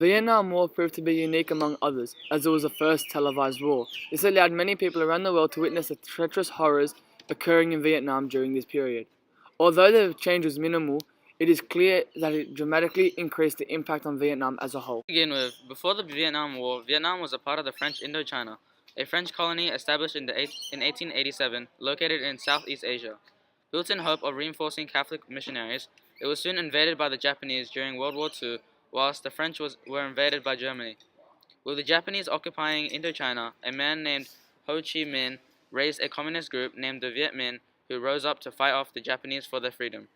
The Vietnam War proved to be unique among others, as it was the first televised war. This allowed many people around the world to witness the treacherous horrors occurring in Vietnam during this period. Although the change was minimal, it is clear that it dramatically increased the impact on Vietnam as a whole. To begin with, before the Vietnam War, Vietnam was a part of the French Indochina, a French colony established in 1887, located in Southeast Asia. Built in hope of reinforcing Catholic missionaries, it was soon invaded by the Japanese during World War II, whilst the French were invaded by Germany. With the Japanese occupying Indochina, a man named Ho Chi Minh raised a communist group named the Viet Minh who rose up to fight off the Japanese for their freedom.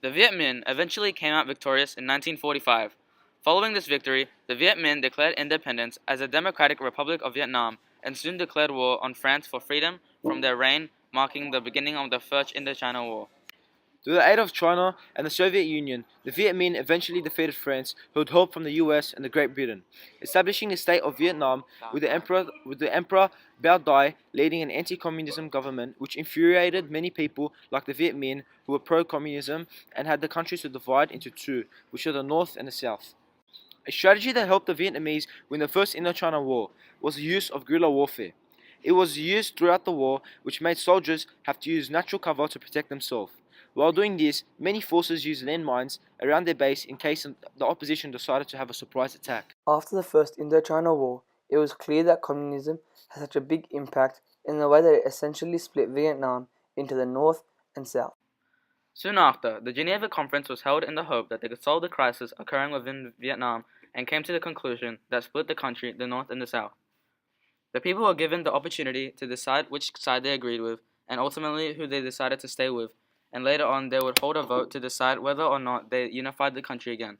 The Viet Minh eventually came out victorious in 1945. Following this victory, the Viet Minh declared independence as the Democratic Republic of Vietnam and soon declared war on France for freedom from their reign, marking the beginning of the First Indochina War. Through the aid of China and the Soviet Union, the Viet Minh eventually defeated France, who had help from the US and the Great Britain, establishing the state of Vietnam with the Emperor Bao Dai leading an anti-communism government which infuriated many people like the Viet Minh who were pro-communism and had the country to divide into two, which are the North and the South. A strategy that helped the Vietnamese win the First Indochina War was the use of guerrilla warfare. It was used throughout the war, which made soldiers have to use natural cover to protect themselves. While doing this, many forces used landmines around their base in case the opposition decided to have a surprise attack. After the First Indochina War, it was clear that communism had such a big impact in the way that it essentially split Vietnam into the North and South. Soon after, the Geneva Conference was held in the hope that they could solve the crisis occurring within Vietnam and came to the conclusion that split the country, the North and the South. The people were given the opportunity to decide which side they agreed with, and ultimately who they decided to stay with, and later on they would hold a vote to decide whether or not they unified the country again.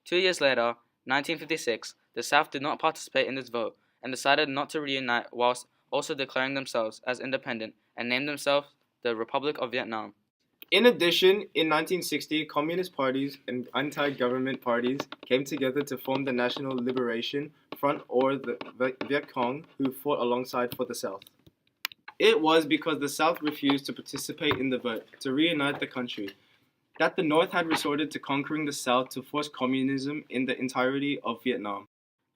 2 years later, 1956, the South did not participate in this vote and decided not to reunite whilst also declaring themselves as independent and named themselves the Republic of Vietnam. In addition, in 1960, communist parties and anti-government parties came together to form the National Liberation Front, or the Viet Cong, who fought alongside for the South. It was because the South refused to participate in the vote to reunite the country that the North had resorted to conquering the South to force communism in the entirety of Vietnam.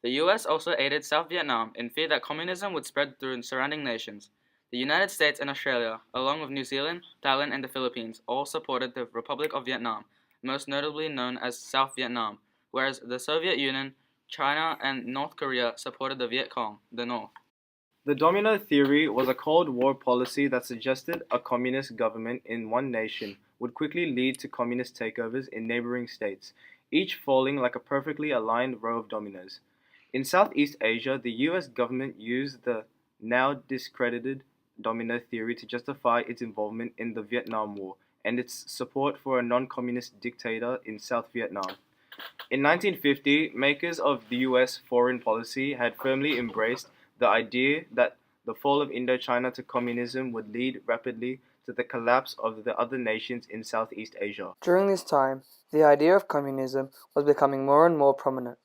The US also aided South Vietnam in fear that communism would spread through surrounding nations. The United States and Australia, along with New Zealand, Thailand, and the Philippines, all supported the Republic of Vietnam, most notably known as South Vietnam, whereas the Soviet Union, China, and North Korea supported the Viet Cong, the North. The domino theory was a Cold War policy that suggested a communist government in one nation would quickly lead to communist takeovers in neighboring states, each falling like a perfectly aligned row of dominoes. In Southeast Asia, the US government used the now discredited domino theory to justify its involvement in the Vietnam War and its support for a non-communist dictator in South Vietnam. In 1950, makers of the US foreign policy had firmly embraced the idea that the fall of Indochina to communism would lead rapidly to the collapse of the other nations in Southeast Asia. During this time, the idea of communism was becoming more and more prominent.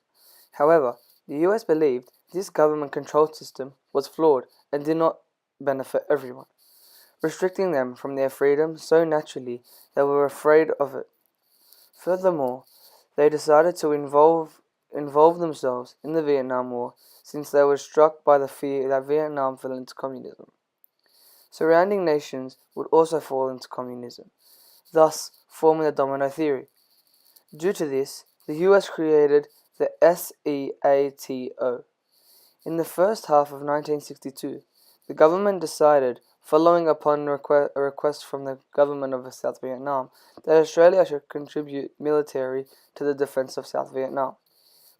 However, the US believed this government control system was flawed and did not benefit everyone, restricting them from their freedom so naturally they were afraid of it. Furthermore, they decided to involve themselves in the Vietnam War since they were struck by the fear that Vietnam fell into communism. Surrounding nations would also fall into communism, thus forming the domino theory. Due to this, the US created the SEATO. In the first half of 1962, the government decided, following upon a request from the government of South Vietnam, that Australia should contribute military to the defense of South Vietnam.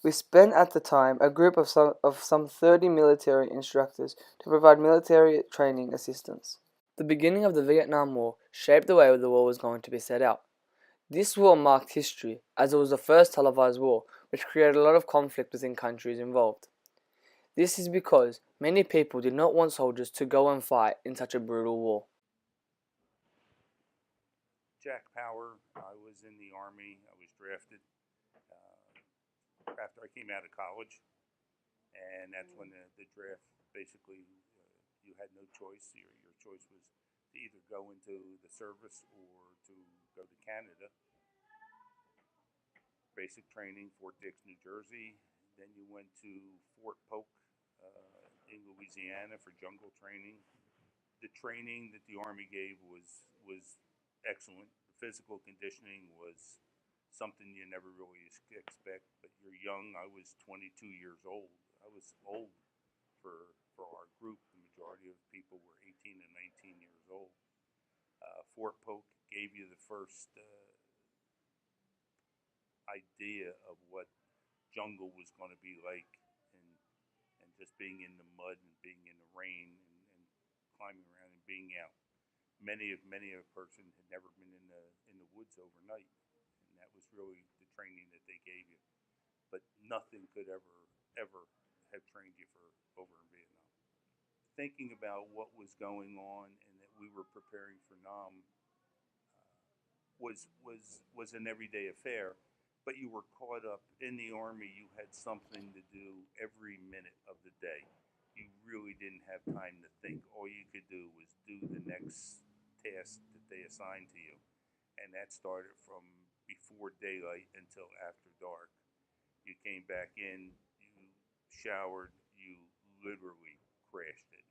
We spent at the time a group of some 30 military instructors to provide military training assistance. The beginning of the Vietnam War shaped the way the war was going to be set out. This war marked history, as it was the first televised war, which created a lot of conflict within countries involved. This is because many people did not want soldiers to go and fight in such a brutal war. Jack Power. I was in the Army. I was drafted after I came out of college, and that's when the draft basically you had no choice. Your choice was to either go into the service or to go to Canada. Basic training, Fort Dix, New Jersey. Then you went to Fort Polk in Louisiana for jungle training. The training that the Army gave was excellent. The physical conditioning was something you never really expect. But you're young. I was 22 years old. I was old for our group. The majority of people were 18 and 19 years old. Fort Polk gave you the first idea of what jungle was going to be like, and just being in the mud and being in the rain and climbing around and being out. Many of a person had never been in the woods overnight, and that was really the training that they gave you. But nothing could ever have trained you for over in Vietnam. Thinking about what was going on and that we were preparing for Nam was an everyday affair, but you were caught up in the army. You had something to do every minute of the day. You really didn't have time to think. All you could do was do the next task that they assigned to you, and that started from before daylight until after dark. You came back in, you showered, you literally crashed at